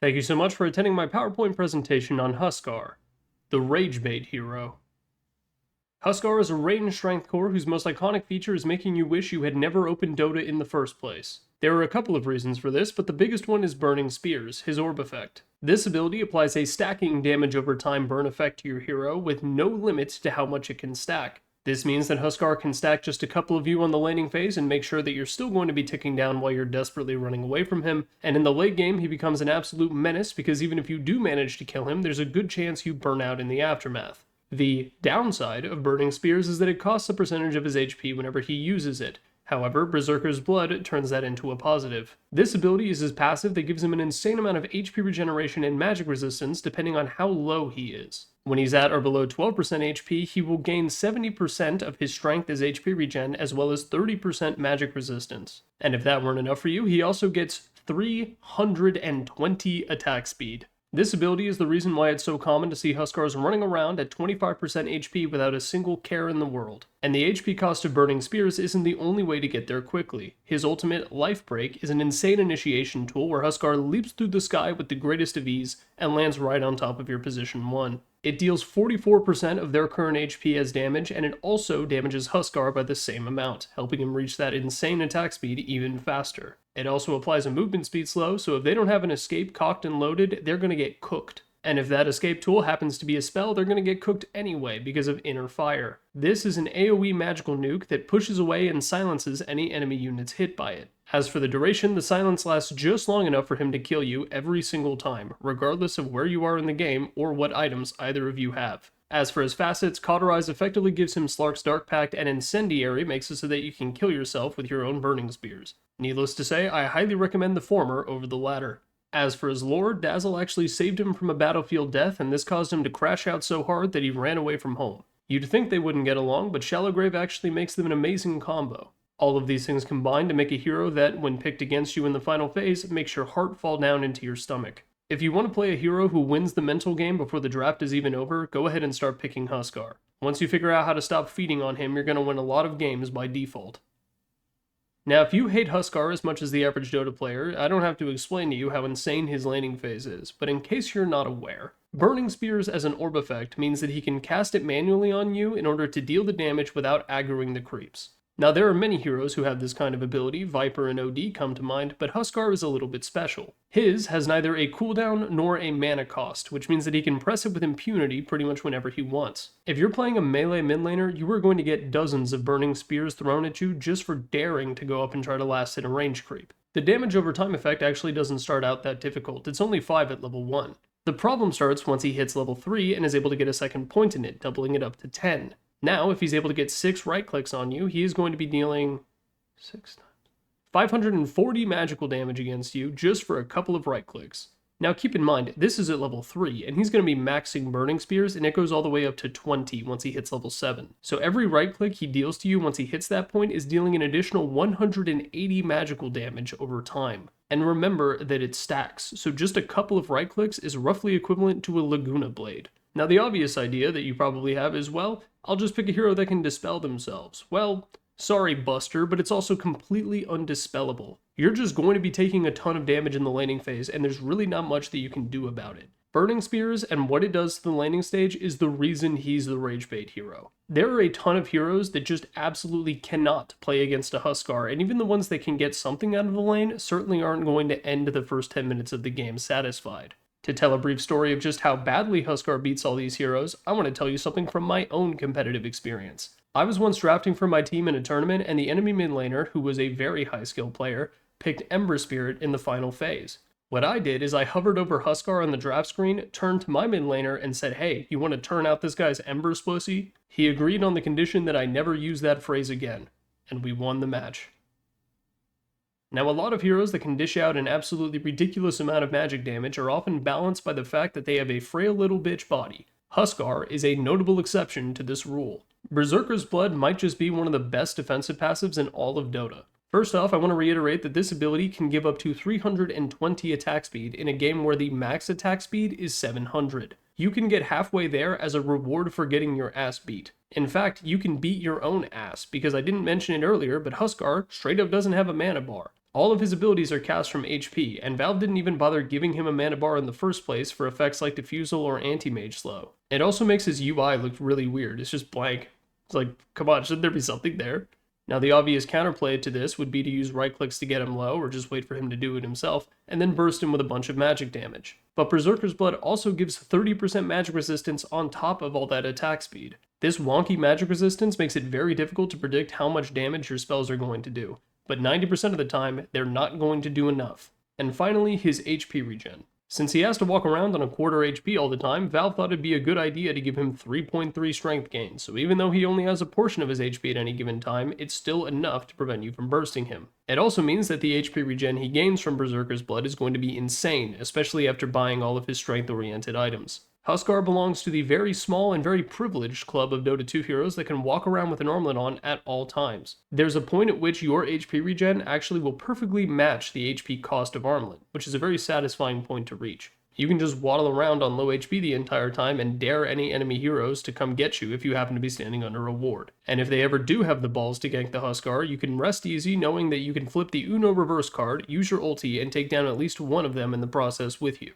Thank you so much for attending my PowerPoint presentation on Huskar, the Ragebait hero. Huskar is a range strength core whose most iconic feature is making you wish you had never opened Dota in the first place. There are a couple of reasons for this, but the biggest one is Burning Spears, his orb effect. This ability applies a stacking damage over time burn effect to your hero with no limit to how much it can stack. This means that Huskar can stack just a couple of you on the laning phase and make sure that you're still going to be ticking down while you're desperately running away from him, and in the late game he becomes an absolute menace because even if you do manage to kill him, there's a good chance you burn out in the aftermath. The downside of Burning Spears is that it costs a percentage of his HP whenever he uses it. However, Berserker's Blood turns that into a positive. This ability is his passive that gives him an insane amount of HP regeneration and magic resistance depending on how low he is. When he's at or below 12% HP, he will gain 70% of his strength as HP regen as well as 30% magic resistance. And if that weren't enough for you, he also gets 320 attack speed. This ability is the reason why it's so common to see Huskars running around at 25% HP without a single care in the world. And the HP cost of Burning Spears isn't the only way to get there quickly. His ultimate, Life Break, is an insane initiation tool where Huskar leaps through the sky with the greatest of ease and lands right on top of your position 1. It deals 44% of their current HP as damage, and it also damages Huskar by the same amount, helping him reach that insane attack speed even faster. It also applies a movement speed slow, so if they don't have an escape cocked and loaded, they're going to get cooked. And if that escape tool happens to be a spell, they're going to get cooked anyway because of Inner Fire. This is an AoE magical nuke that pushes away and silences any enemy units hit by it. As for the duration, the silence lasts just long enough for him to kill you every single time, regardless of where you are in the game or what items either of you have. As for his facets, Cauterize effectively gives him Slark's Dark Pact, and Incendiary makes it so that you can kill yourself with your own Burning Spears. Needless to say, I highly recommend the former over the latter. As for his lore, Dazzle actually saved him from a battlefield death, and this caused him to crash out so hard that he ran away from home. You'd think they wouldn't get along, but Shallow Grave actually makes them an amazing combo. All of these things combine to make a hero that, when picked against you in the final phase, makes your heart fall down into your stomach. If you want to play a hero who wins the mental game before the draft is even over, go ahead and start picking Huskar. Once you figure out how to stop feeding on him, you're going to win a lot of games by default. Now, if you hate Huskar as much as the average Dota player, I don't have to explain to you how insane his laning phase is, but in case you're not aware, Burning Spears as an orb effect means that he can cast it manually on you in order to deal the damage without aggroing the creeps. Now, there are many heroes who have this kind of ability, Viper and OD come to mind, but Huskar is a little bit special. His has neither a cooldown nor a mana cost, which means that he can press it with impunity pretty much whenever he wants. If you're playing a melee mid laner, you are going to get dozens of Burning Spears thrown at you just for daring to go up and try to last hit a range creep. The damage over time effect actually doesn't start out that difficult, it's only 5 at level 1. The problem starts once he hits level 3 and is able to get a second point in it, doubling it up to 10. Now, if he's able to get 6 right clicks on you, he is going to be dealing 6 times 540 magical damage against you just for a couple of right clicks. Now keep in mind, this is at level 3, and he's going to be maxing Burning Spears, and it goes all the way up to 20 once he hits level 7. So every right click he deals to you once he hits that point is dealing an additional 180 magical damage over time. And remember that it stacks, so just a couple of right clicks is roughly equivalent to a Laguna Blade. Now the obvious idea that you probably have is, well, I'll just pick a hero that can dispel themselves. Well, sorry Buster, but it's also completely undispellable. You're just going to be taking a ton of damage in the laning phase, and there's really not much that you can do about it. Burning Spears and what it does to the laning stage is the reason he's the Ragebait hero. There are a ton of heroes that just absolutely cannot play against a Huskar, and even the ones that can get something out of the lane certainly aren't going to end the first 10 minutes of the game satisfied. To tell a brief story of just how badly Huskar beats all these heroes, I want to tell you something from my own competitive experience. I was once drafting for my team in a tournament, and the enemy mid laner, who was a very high skill player, picked Ember Spirit in the final phase. What I did is I hovered over Huskar on the draft screen, turned to my mid laner, and said, "Hey, you want to turn out this guy's Ember Splissy?" He agreed on the condition that I never use that phrase again, and we won the match. Now, a lot of heroes that can dish out an absolutely ridiculous amount of magic damage are often balanced by the fact that they have a frail little bitch body. Huskar is a notable exception to this rule. Berserker's Blood might just be one of the best defensive passives in all of Dota. First off, I want to reiterate that this ability can give up to 320 attack speed in a game where the max attack speed is 700. You can get halfway there as a reward for getting your ass beat. In fact, you can beat your own ass, because I didn't mention it earlier, but Huskar straight up doesn't have a mana bar. All of his abilities are cast from HP, and Valve didn't even bother giving him a mana bar in the first place for effects like Diffusal or Anti-Mage Slow. It also makes his UI look really weird, it's just blank. It's like, come on, shouldn't there be something there? Now the obvious counterplay to this would be to use right clicks to get him low, or just wait for him to do it himself, and then burst him with a bunch of magic damage. But Berserker's Blood also gives 30% magic resistance on top of all that attack speed. This wonky magic resistance makes it very difficult to predict how much damage your spells are going to do, but 90% of the time, they're not going to do enough. And finally, his HP regen. Since he has to walk around on a quarter HP all the time, Valve thought it'd be a good idea to give him 3.3 strength gain, so even though he only has a portion of his HP at any given time, it's still enough to prevent you from bursting him. It also means that the HP regen he gains from Berserker's Blood is going to be insane, especially after buying all of his strength-oriented items. Huskar belongs to the very small and very privileged club of Dota 2 heroes that can walk around with an armlet on at all times. There's a point at which your HP regen actually will perfectly match the HP cost of armlet, which is a very satisfying point to reach. You can just waddle around on low HP the entire time and dare any enemy heroes to come get you if you happen to be standing under a ward. And if they ever do have the balls to gank the Huskar, you can rest easy knowing that you can flip the Uno reverse card, use your ulti, and take down at least one of them in the process with you.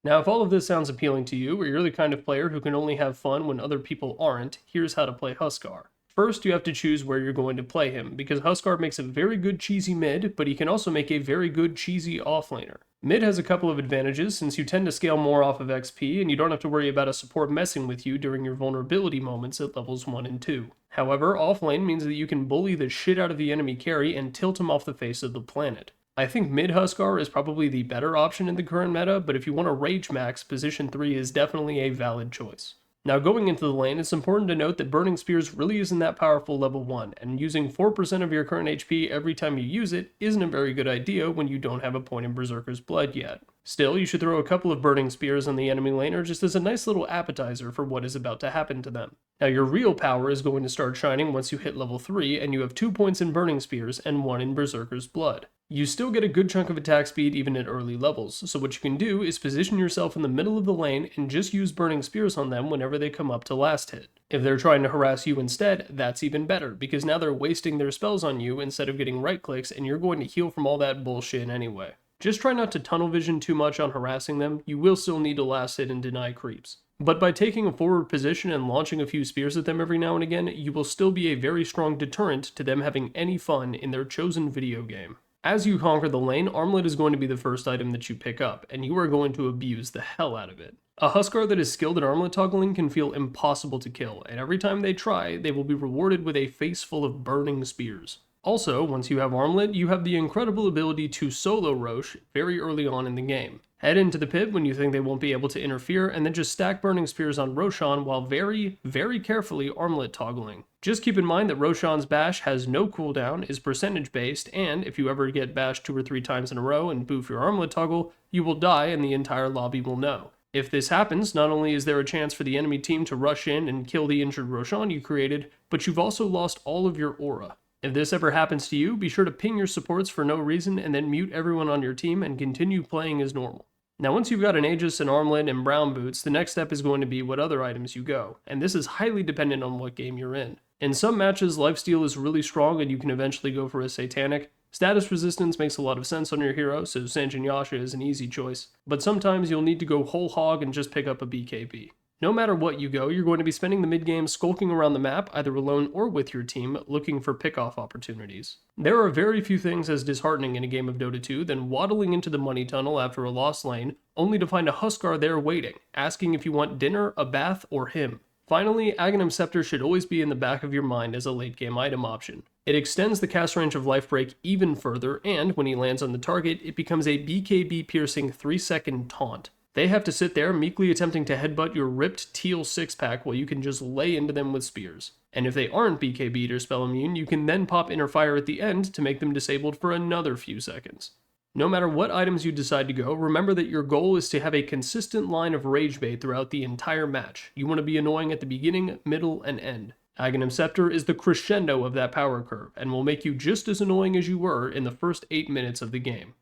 Now, if all of this sounds appealing to you, or you're the kind of player who can only have fun when other people aren't, here's how to play Huskar. First, you have to choose where you're going to play him, because Huskar makes a very good cheesy mid, but he can also make a very good cheesy offlaner. Mid has a couple of advantages, since you tend to scale more off of XP, and you don't have to worry about a support messing with you during your vulnerability moments at levels 1 and 2. However, offlane means that you can bully the shit out of the enemy carry and tilt him off the face of the planet. I think mid Huskar is probably the better option in the current meta, but if you want to rage max, position 3 is definitely a valid choice. Now going into the lane, it's important to note that Burning Spears really isn't that powerful level 1, and using 4% of your current HP every time you use it isn't a very good idea when you don't have a point in Berserker's Blood yet. Still, you should throw a couple of Burning Spears on the enemy laner just as a nice little appetizer for what is about to happen to them. Now your real power is going to start shining once you hit level 3 and you have 2 points in Burning Spears and 1 in Berserker's Blood. You still get a good chunk of attack speed even at early levels, so what you can do is position yourself in the middle of the lane and just use Burning Spears on them whenever they come up to last hit. If they're trying to harass you instead, that's even better, because now they're wasting their spells on you instead of getting right clicks, and you're going to heal from all that bullshit anyway. Just try not to tunnel vision too much on harassing them. You will still need to last hit and deny creeps. But by taking a forward position and launching a few spears at them every now and again, you will still be a very strong deterrent to them having any fun in their chosen video game. As you conquer the lane, Armlet is going to be the first item that you pick up, and you are going to abuse the hell out of it. A Huskar that is skilled at Armlet toggling can feel impossible to kill, and every time they try, they will be rewarded with a face full of burning spears. Also, once you have Armlet, you have the incredible ability to solo rosh very early on in the game. Head into the pit when you think they won't be able to interfere, and then just stack Burning Spears on Roshan while very, very carefully Armlet toggling. Just keep in mind that Roshan's bash has no cooldown, is percentage based, and if you ever get bashed 2 or 3 times in a row and boof your Armlet toggle, you will die and the entire lobby will know. If this happens, not only is there a chance for the enemy team to rush in and kill the injured Roshan you created, but you've also lost all of your aura. If this ever happens to you, be sure to ping your supports for no reason and then mute everyone on your team and continue playing as normal. Now once you've got an Aegis, an Armlet, and brown boots, the next step is going to be what other items you go, and this is highly dependent on what game you're in. In some matches, lifesteal is really strong and you can eventually go for a Satanic. Status resistance makes a lot of sense on your hero, so Sanjin Yasha is an easy choice, but sometimes you'll need to go whole hog and just pick up a BKB. No matter what you go, you're going to be spending the mid-game skulking around the map, either alone or with your team, looking for pick-off opportunities. There are very few things as disheartening in a game of Dota 2 than waddling into the money tunnel after a lost lane, only to find a Huskar there waiting, asking if you want dinner, a bath, or him. Finally, Aghanim Scepter should always be in the back of your mind as a late-game item option. It extends the cast range of Life Break even further, and when he lands on the target, it becomes a BKB-piercing 3-second taunt. They have to sit there meekly attempting to headbutt your ripped teal 6-pack while you can just lay into them with spears. And if they aren't BKB'd or spell immune, you can then pop Inner Fire at the end to make them disabled for another few seconds. No matter what items you decide to go, remember that your goal is to have a consistent line of Ragebait throughout the entire match. You want to be annoying at the beginning, middle, and end. Aghanim Scepter is the crescendo of that power curve, and will make you just as annoying as you were in the first 8 minutes of the game.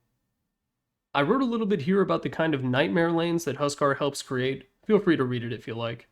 I wrote a little bit here about the kind of nightmare lanes that Huskar helps create. Feel free to read it if you like.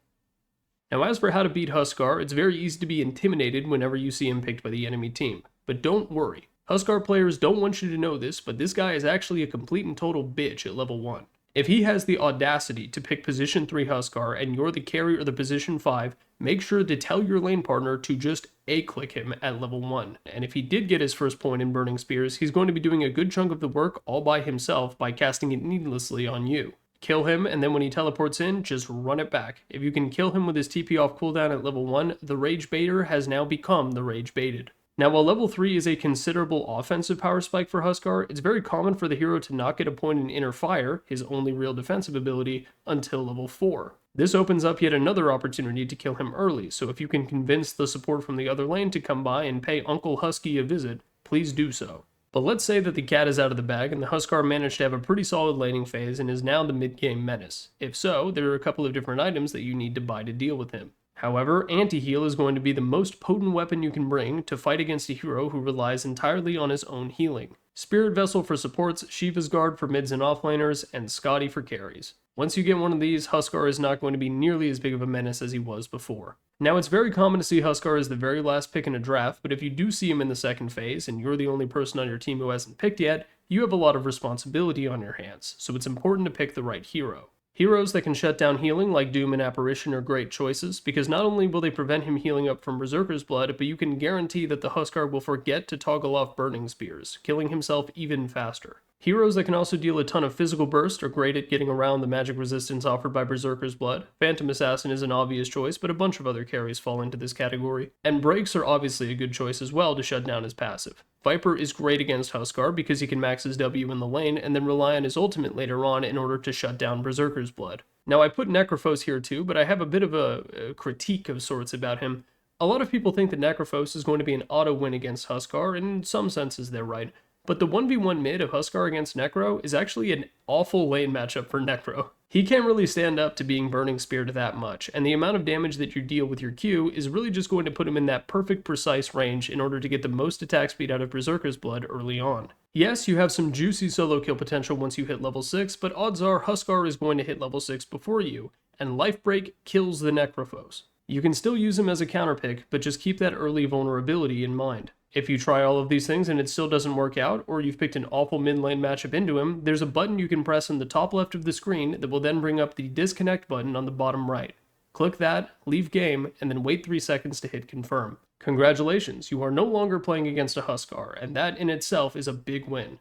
Now as for how to beat Huskar, it's very easy to be intimidated whenever you see him picked by the enemy team. But don't worry. Huskar players don't want you to know this, but this guy is actually a complete and total bitch at level 1. If he has the audacity to pick position 3 Huskar and you're the carry or the position 5, make sure to tell your lane partner to just A-click him at level 1. And if he did get his first point in Burning Spears, he's going to be doing a good chunk of the work all by himself by casting it needlessly on you. Kill him, and then when he teleports in, just run it back. If you can kill him with his TP off cooldown at level 1, the Ragebaiter has now become the Ragebaited. Now, while level 3 is a considerable offensive power spike for Huskar, it's very common for the hero to not get a point in Inner Fire, his only real defensive ability, until level 4. This opens up yet another opportunity to kill him early, so if you can convince the support from the other lane to come by and pay Uncle Husky a visit, please do so. But let's say that the cat is out of the bag and the Huskar managed to have a pretty solid laning phase and is now the mid-game menace. If so, there are a couple of different items that you need to buy to deal with him. However, anti-heal is going to be the most potent weapon you can bring to fight against a hero who relies entirely on his own healing. Spirit Vessel for supports, Shiva's Guard for mids and offlaners, and Scotty for carries. Once you get one of these, Huskar is not going to be nearly as big of a menace as he was before. Now, it's very common to see Huskar as the very last pick in a draft, but if you do see him in the second phase, and you're the only person on your team who hasn't picked yet, you have a lot of responsibility on your hands, so it's important to pick the right hero. Heroes that can shut down healing like Doom and Apparition are great choices, because not only will they prevent him healing up from Berserker's Blood, but you can guarantee that the Huskar will forget to toggle off Burning Spears, killing himself even faster. Heroes that can also deal a ton of physical burst are great at getting around the magic resistance offered by Berserker's Blood. Phantom Assassin is an obvious choice, but a bunch of other carries fall into this category. And breaks are obviously a good choice as well to shut down his passive. Viper is great against Huskar because he can max his W in the lane and then rely on his ultimate later on in order to shut down Berserker's Blood. Now, I put Necrophos here too, but I have a bit of a critique of sorts about him. A lot of people think that Necrophos is going to be an auto win against Huskar, and in some senses they're right. But the 1v1 mid of Huskar against Necro is actually an awful lane matchup for Necro. He can't really stand up to being Burning Speared that much, and the amount of damage that you deal with your Q is really just going to put him in that perfect precise range in order to get the most attack speed out of Berserker's Blood early on. Yes, you have some juicy solo kill potential once you hit level 6, but odds are Huskar is going to hit level 6 before you, and Life Break kills the Necrophos. You can still use him as a counter pick, but just keep that early vulnerability in mind. If you try all of these things and it still doesn't work out, or you've picked an awful mid lane matchup into him, there's a button you can press in the top left of the screen that will then bring up the disconnect button on the bottom right. Click that, leave game, and then wait 3 seconds to hit confirm. Congratulations, you are no longer playing against a Huskar, and that in itself is a big win.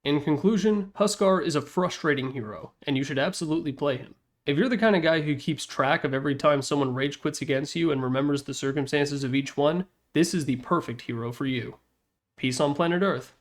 In conclusion, Huskar is a frustrating hero, and you should absolutely play him. If you're the kind of guy who keeps track of every time someone rage quits against you and remembers the circumstances of each one, this is the perfect hero for you. Peace on planet Earth.